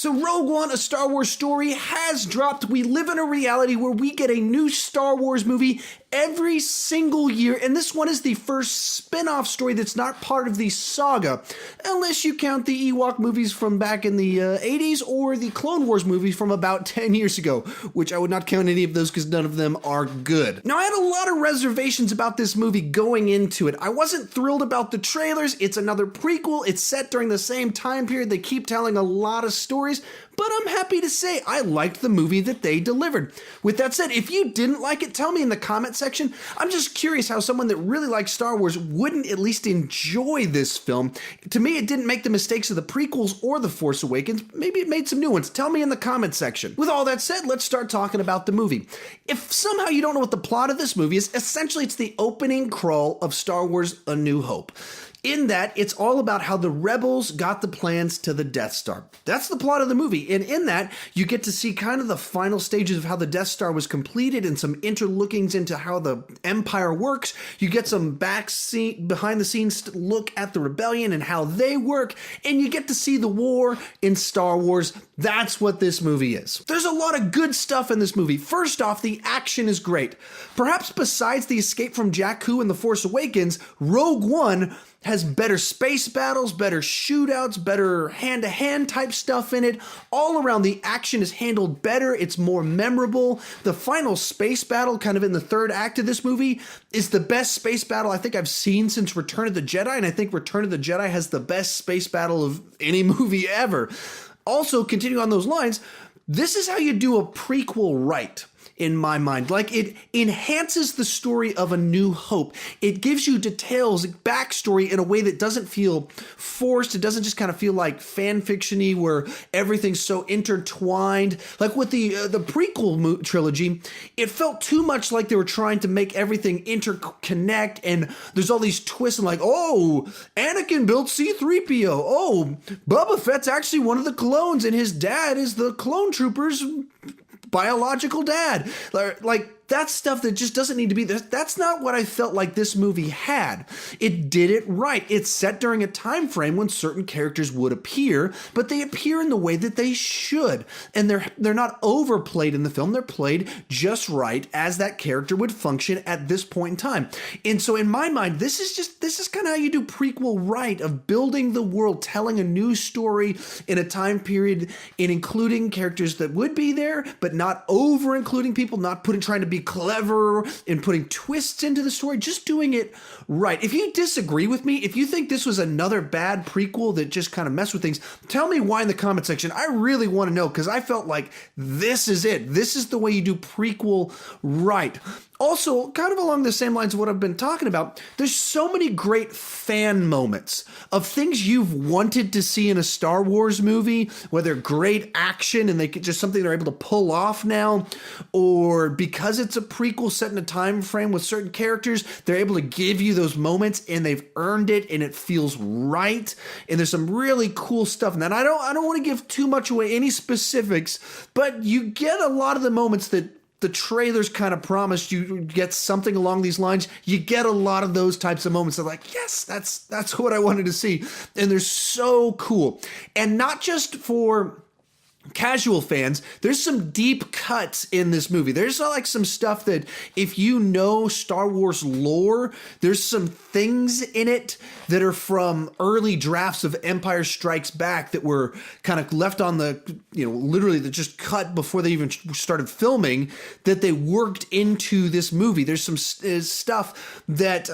So Rogue One, a Star Wars story, has dropped. We live in a reality where we get a new Star Wars movie every single year, and this one is the first spin-off story that's not part of the saga, unless you count the Ewok movies from back in the 80s or the Clone Wars movies from about 10 years ago, which I would not count any of those because none of them are good. Now, I had a lot of reservations about this movie going into it. I wasn't thrilled about the trailers. It's another prequel. It's set during the same time period. They keep telling a lot of stories, but I'm happy to say I liked the movie that they delivered. With that said, if you didn't like it, tell me in the comment section. I'm just curious how someone that really likes Star Wars wouldn't at least enjoy this film. To me, it didn't make the mistakes of the prequels or The Force Awakens. Maybe it made some new ones. Tell me in the comment section. With all that said, let's start talking about the movie. If somehow you don't know what the plot of this movie is, essentially it's the opening crawl of Star Wars: A New Hope. In that, it's all about how the rebels got the plans to the Death Star. That's the plot of the movie. And in that, you get to see kind of the final stages of how the Death Star was completed and some interlookings into how the Empire works. You get some behind the scenes look at the rebellion and how they work. And you get to see the war in Star Wars. That's what this movie is. There's a lot of good stuff in this movie. First off, the action is great. Perhaps besides the escape from Jakku in The Force Awakens, Rogue One has better space battles, better shootouts, better hand-to-hand type stuff in it. All around, the action is handled better. It's more memorable. The final space battle, kind of in the third act of this movie, is the best space battle I think I've seen since Return of the Jedi, and I think Return of the Jedi has the best space battle of any movie ever. Also, continuing on those lines, this is how you do a prequel right. In my mind, like, it enhances the story of A New Hope. It gives you details, backstory in a way that doesn't feel forced. It doesn't just kind of feel like fan fiction-y where everything's so intertwined. Like with the prequel trilogy, it felt too much like they were trying to make everything interconnect, and there's all these twists and like, oh, Anakin built C-3PO. Oh, Boba Fett's actually one of the clones, and his dad is the clone troopers' biological dad. Like, that's stuff that just doesn't need to be there. That's not what I felt like this movie had. It did it right. It's set during a time frame when certain characters would appear, but they appear in the way that they should. And they're not overplayed in the film. They're played just right as that character would function at this point in time. And so in my mind, this is kind of how you do prequel right, of building the world, telling a new story in a time period, and including characters that would be there, but not over including people, not trying to be clever and putting twists into the story, just doing it right. If you disagree with me, if you think this was another bad prequel that just kind of messed with things, tell me why in the comment section. I really want to know, because I felt like this is it. This is the way you do prequel right. Also, kind of along the same lines of what I've been talking about, there's so many great fan moments of things you've wanted to see in a Star Wars movie, whether great action and just something they're able to pull off now, or because it's a prequel set in a time frame with certain characters, they're able to give you those moments and they've earned it and it feels right. And there's some really cool stuff in that. I don't want to give too much away, any specifics, but you get a lot of the moments that the trailers kind of promised you get something along these lines. You get a lot of those types of moments of like, yes, that's what I wanted to see. And they're so cool. And not just for casual fans, there's some deep cuts in this movie. There's like some stuff that if you know Star Wars lore, there's some things in it that are from early drafts of Empire Strikes Back that were kind of left on the, literally that just cut before they even started filming, that they worked into this movie. There's some stuff that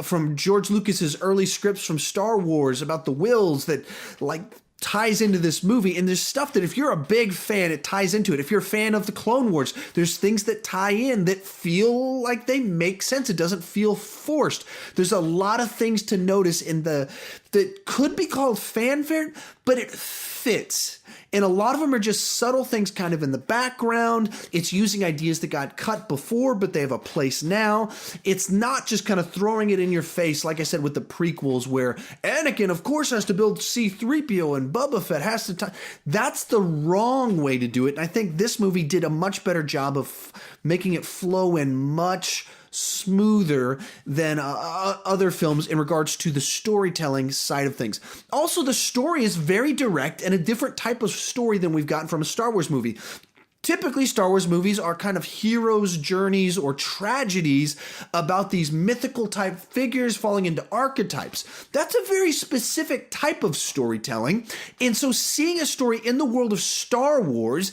from George Lucas's early scripts from Star Wars about the Wills that ties into this movie, and there's stuff that if you're a big fan, it ties into it. If you're a fan of the Clone Wars, there's things that tie in that feel like they make sense. It doesn't feel forced. There's a lot of things to notice that could be called fanfare, but it fits. And a lot of them are just subtle things kind of in the background. It's using ideas that got cut before, but they have a place now. It's not just kind of throwing it in your face, like I said, with the prequels, where Anakin, of course, has to build C-3PO and Boba Fett has to... That's the wrong way to do it. And I think this movie did a much better job of making it flow in much smoother than other films in regards to the storytelling side of things. Also, the story is very direct and a different type of story than we've gotten from a Star Wars movie. Typically, Star Wars movies are kind of heroes' journeys or tragedies about these mythical type figures falling into archetypes. That's a very specific type of storytelling. And so seeing a story in the world of Star Wars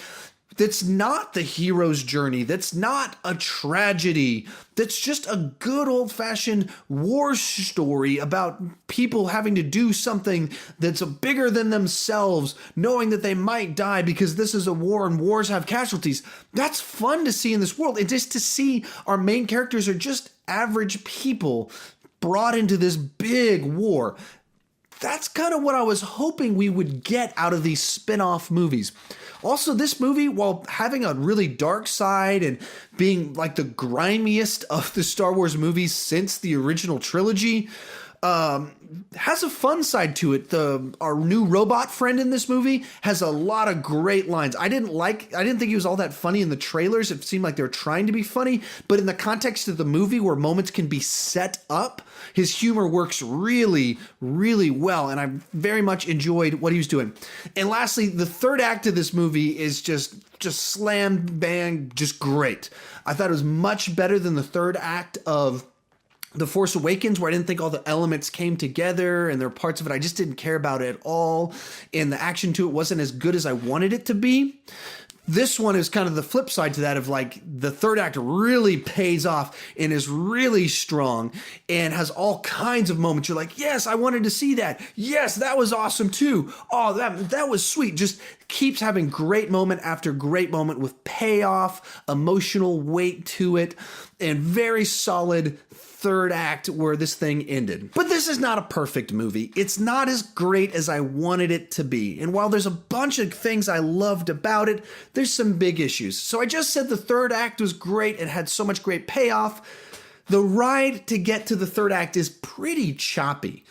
that's not the hero's journey, that's not a tragedy, that's just a good old-fashioned war story about people having to do something that's bigger than themselves, knowing that they might die because this is a war and wars have casualties. That's fun to see in this world. And just to see our main characters are just average people brought into this big war. That's kind of what I was hoping we would get out of these spin-off movies. Also, this movie, while having a really dark side and being like the grimiest of the Star Wars movies since the original trilogy, has a fun side to it. Our new robot friend in this movie has a lot of great lines. I didn't think he was all that funny in the trailers. It seemed like they were trying to be funny, but in the context of the movie where moments can be set up, his humor works really, really well, and I very much enjoyed what he was doing. And lastly, the third act of this movie is just slam bang, just great. I thought it was much better than the third act of The Force Awakens, where I didn't think all the elements came together and there were parts of it I just didn't care about at all. And the action to it wasn't as good as I wanted it to be. This one is kind of the flip side to that of like the third act really pays off and is really strong and has all kinds of moments. You're like, yes, I wanted to see that. Yes, that was awesome too. Oh, that was sweet. Just keeps having great moment after great moment with payoff, emotional weight to it, and very solid third act where this thing ended. But this is not a perfect movie. It's not as great as I wanted it to be. And while there's a bunch of things I loved about it, there's some big issues. So I just said the third act was great and had so much great payoff. The ride to get to the third act is pretty choppy.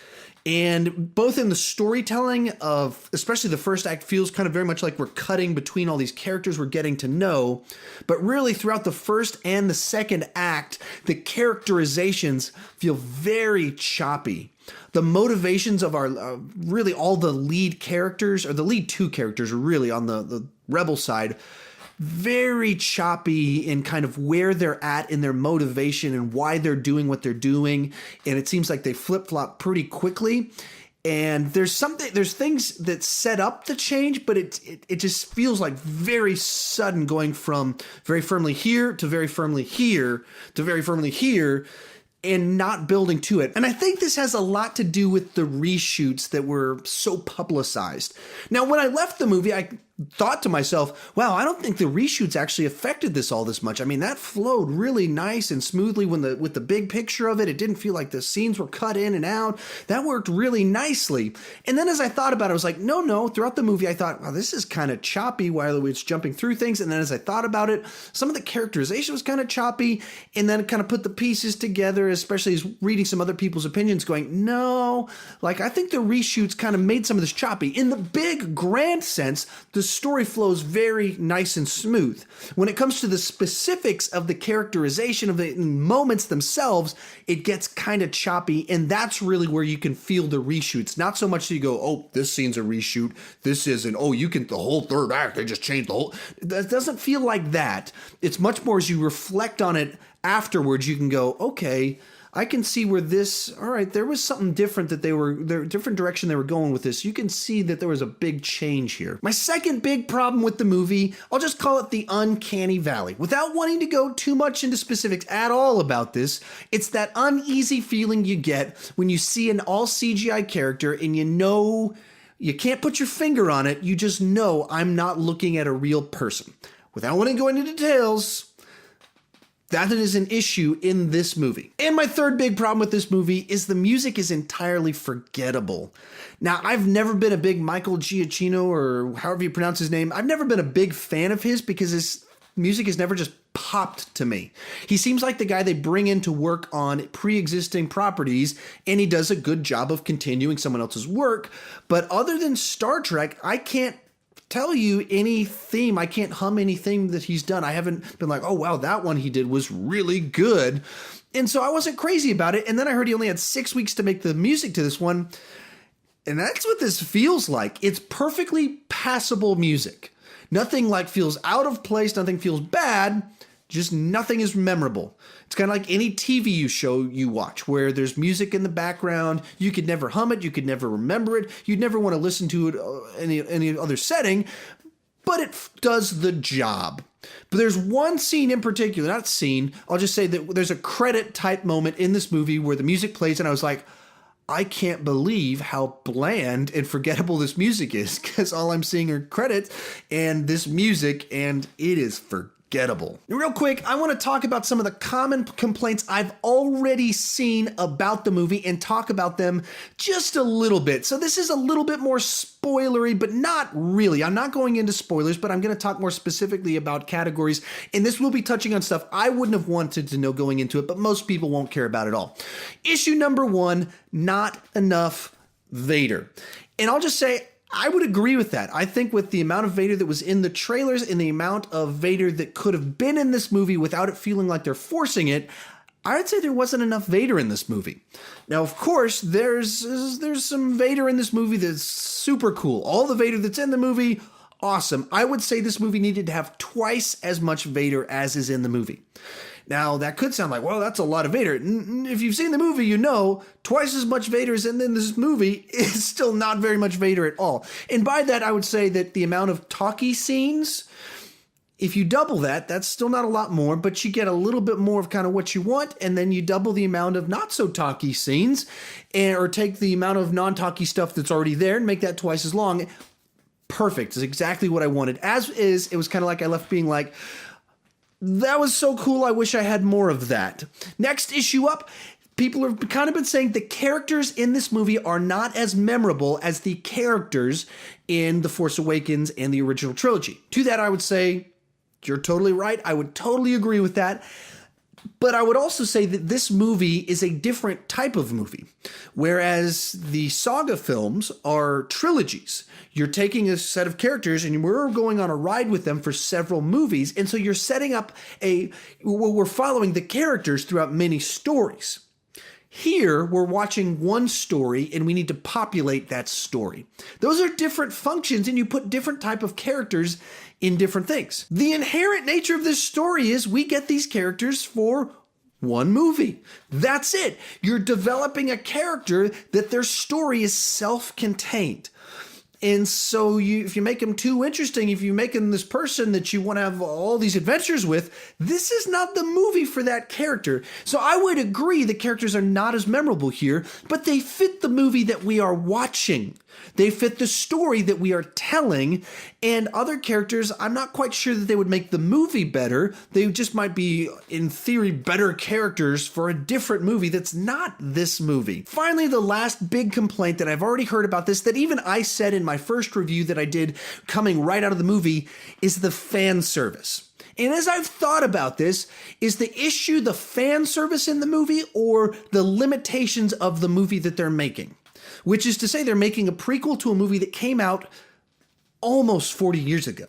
And both in the storytelling of, especially the first act, feels kind of very much like we're cutting between all these characters we're getting to know. But really throughout the first and the second act, the characterizations feel very choppy. The motivations of our, really all the lead characters, or the lead two characters really on the rebel side, very choppy in kind of where they're at in their motivation and why they're doing what they're doing. And it seems like they flip-flop pretty quickly. And there's things that set up the change, but it just feels like very sudden, going from very firmly here to very firmly here to very firmly here, and not building to it. And I think this has a lot to do with the reshoots that were so publicized. Now, when I left the movie, I thought to myself, wow, I don't think the reshoots actually affected this all this much. I mean, that flowed really nice and smoothly with the big picture of it. It didn't feel like the scenes were cut in and out. That worked really nicely. And then as I thought about it, I was like, no. Throughout the movie, I thought, wow, this is kind of choppy while it's jumping through things. And then as I thought about it, some of the characterization was kind of choppy. And then kind of put the pieces together, especially as reading some other people's opinions, going, no, like I think the reshoots kind of made some of this choppy. In the big grand sense, the story flows very nice and smooth. When it comes to the specifics of the characterization of the moments themselves, it gets kind of choppy, and that's really where you can feel the reshoots. Not so much that you go, oh, this scene's a reshoot, this isn't, oh, the whole third act, they just changed the whole. That doesn't feel like that. It's much more as you reflect on it afterwards, you can go, okay, I can see where all right, there was something different different direction they were going with this. You can see that there was a big change here. My second big problem with the movie, I'll just call it the uncanny valley. Without wanting to go too much into specifics at all about this, it's that uneasy feeling you get when you see an all CGI character and you know, you can't put your finger on it, you just know I'm not looking at a real person. Without wanting to go into details, that is an issue in this movie. And my third big problem with this movie is the music is entirely forgettable. Now, I've never been a big Michael Giacchino, or however you pronounce his name. I've never been a big fan of his because his music has never just popped to me. He seems like the guy they bring in to work on pre-existing properties, and he does a good job of continuing someone else's work. But other than Star Trek, I can't tell you any theme. I can't hum any theme that he's done. I haven't been like, oh, wow, that one he did was really good. And so I wasn't crazy about it. And then I heard he only had 6 weeks to make the music to this one. And that's what this feels like. It's perfectly passable music. Nothing like feels out of place. Nothing feels bad. Just nothing is memorable. It's kind of like any TV show you watch where there's music in the background. You could never hum it. You could never remember it. You'd never want to listen to it in any other setting, but it does the job. But there's one scene in particular, not scene, I'll just say that there's a credit type moment in this movie where the music plays and I was like, I can't believe how bland and forgettable this music is, because all I'm seeing are credits and this music, and it is forgettable. Real quick, I want to talk about some of the common complaints I've already seen about the movie and talk about them just a little bit. So this is a little bit more spoilery, but not really. I'm not going into spoilers, but I'm going to talk more specifically about categories, and this will be touching on stuff I wouldn't have wanted to know going into it, but most people won't care about at all. Issue number 1, not enough Vader. And I'll just say, I would agree with that. I think with the amount of Vader that was in the trailers and the amount of Vader that could have been in this movie without it feeling like they're forcing it, I would say there wasn't enough Vader in this movie. Now, of course, there's some Vader in this movie that's super cool. All the Vader that's in the movie, awesome. I would say this movie needed to have twice as much Vader as is in the movie. Now, that could sound like, well, that's a lot of Vader. If you've seen the movie, you know twice as much Vader as in this movie is still not very much Vader at all. And by that, I would say that the amount of talkie scenes, if you double that, that's still not a lot more, but you get a little bit more of kind of what you want, and then you double the amount of not so talkie scenes, or take the amount of non-talkie stuff that's already there and make that twice as long. Perfect. It's exactly what I wanted. As is, it was kind of like I left being like, that was so cool, I wish I had more of that. Next issue up, people have kind of been saying the characters in this movie are not as memorable as the characters in The Force Awakens and the original trilogy. To that, I would say, you're totally right. I would totally agree with that. But I would also say that this movie is a different type of movie, whereas the saga films are trilogies. You're taking a set of characters and we're going on a ride with them for several movies. And so you're setting up we're following the characters throughout many stories. Here, we're watching one story and we need to populate that story. Those are different functions, and you put different type of characters in different things. The inherent nature of this story is we get these characters for one movie. That's it. You're developing a character that their story is self-contained. And so if you make them too interesting, if you make them this person that you want to have all these adventures with, this is not the movie for that character. So I would agree the characters are not as memorable here, but they fit the movie that we are watching. They fit the story that we are telling, and other characters, I'm not quite sure that they would make the movie better. They just might be, in theory, better characters for a different movie that's not this movie. Finally, the last big complaint that I've already heard about this, that even I said in my first review that I did coming right out of the movie, is the fan service. And as I've thought about this, is the issue the fan service in the movie or the limitations of the movie that they're making? Which is to say they're making a prequel to a movie that came out almost 40 years ago.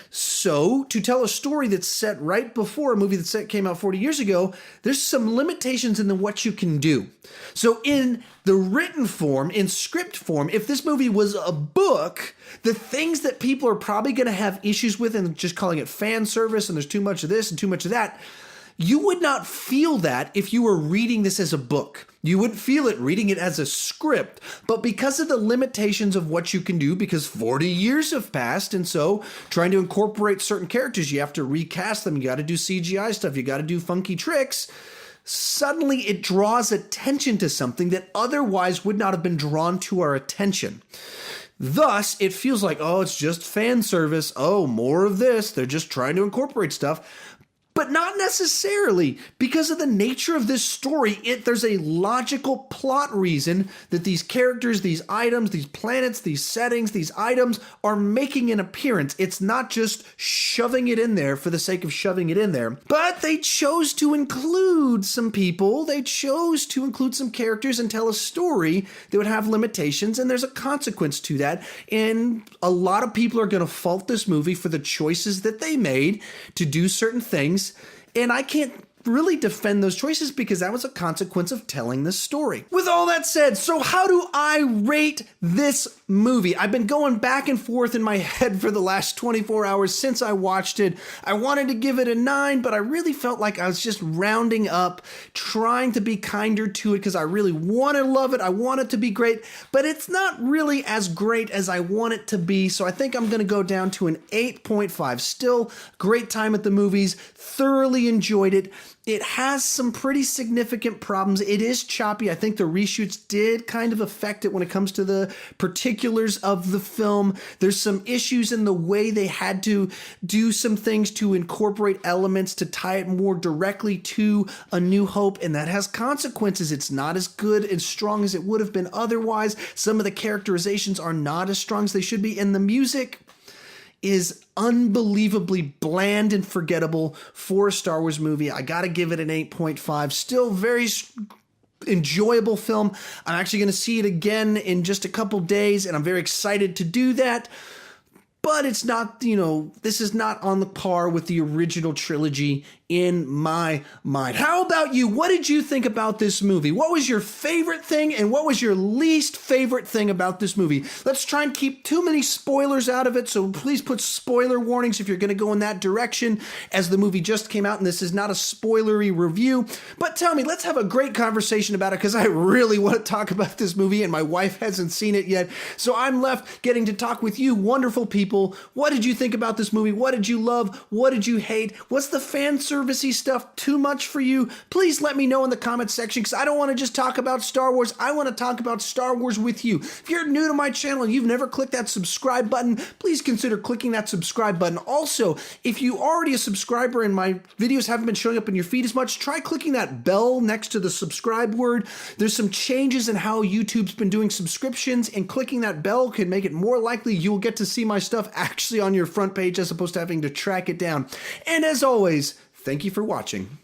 So to tell a story that's set right before a movie that came out 40 years ago, there's some limitations in what you can do. So in the written form, in script form, if this movie was a book, the things that people are probably going to have issues with and just calling it fan service and there's too much of this and too much of that, you would not feel that if you were reading this as a book. You wouldn't feel it reading it as a script. But because of the limitations of what you can do, because 40 years have passed, and so trying to incorporate certain characters, you have to recast them, you got to do CGI stuff, you got to do funky tricks, suddenly it draws attention to something that otherwise would not have been drawn to our attention. Thus, it feels like, oh, it's just fan service. Oh, more of this. They're just trying to incorporate stuff. But not necessarily. Because of the nature of this story, there's a logical plot reason that these characters, these items, these planets, these settings, these items are making an appearance. It's not just shoving it in there for the sake of shoving it in there. But they chose to include some people, they chose to include some characters and tell a story that would have limitations, and there's a consequence to that. And a lot of people are going to fault this movie for the choices that they made to do certain things. And I can't really defend those choices because that was a consequence of telling this story. With all that said, so how do I rate this movie? I've been going back and forth in my head for the last 24 hours since I watched it. I wanted to give it a 9, but I really felt like I was just rounding up, trying to be kinder to it because I really want to love it. I want it to be great, but it's not really as great as I want it to be. So I think I'm going to go down to an 8.5. Still great time at the movies, thoroughly enjoyed it. It has some pretty significant problems. It is choppy. I think the reshoots did kind of affect it when it comes to the particulars of the film. There's some issues in the way they had to do some things to incorporate elements to tie it more directly to A New Hope, and that has consequences. It's not as good and strong as it would have been otherwise. Some of the characterizations are not as strong as they should be, and the music is unbelievably bland and forgettable for a Star Wars movie. I gotta give it an 8.5. Still very enjoyable film. I'm actually gonna see it again in just a couple days, and I'm very excited to do that. But it's not, this is not on the par with the original trilogy in my mind. How about you? What did you think about this movie? What was your favorite thing and what was your least favorite thing about this movie? Let's try and keep too many spoilers out of it, so please put spoiler warnings if you're going to go in that direction, as the movie just came out and this is not a spoilery review. But tell me, let's have a great conversation about it because I really want to talk about this movie and my wife hasn't seen it yet. So I'm left getting to talk with you wonderful people. What did you think about this movie? What did you love? What did you hate? What's the fan servicey stuff too much for you? Please let me know in the comments section because I don't want to just talk about Star Wars. I want to talk about Star Wars with you. If you're new to my channel and you've never clicked that subscribe button, please consider clicking that subscribe button. Also, if you are already a subscriber and my videos haven't been showing up in your feed as much, try clicking that bell next to the subscribe word. There's some changes in how YouTube's been doing subscriptions, and clicking that bell can make it more likely you'll get to see my stuff actually on your front page as opposed to having to track it down. And as always, thank you for watching.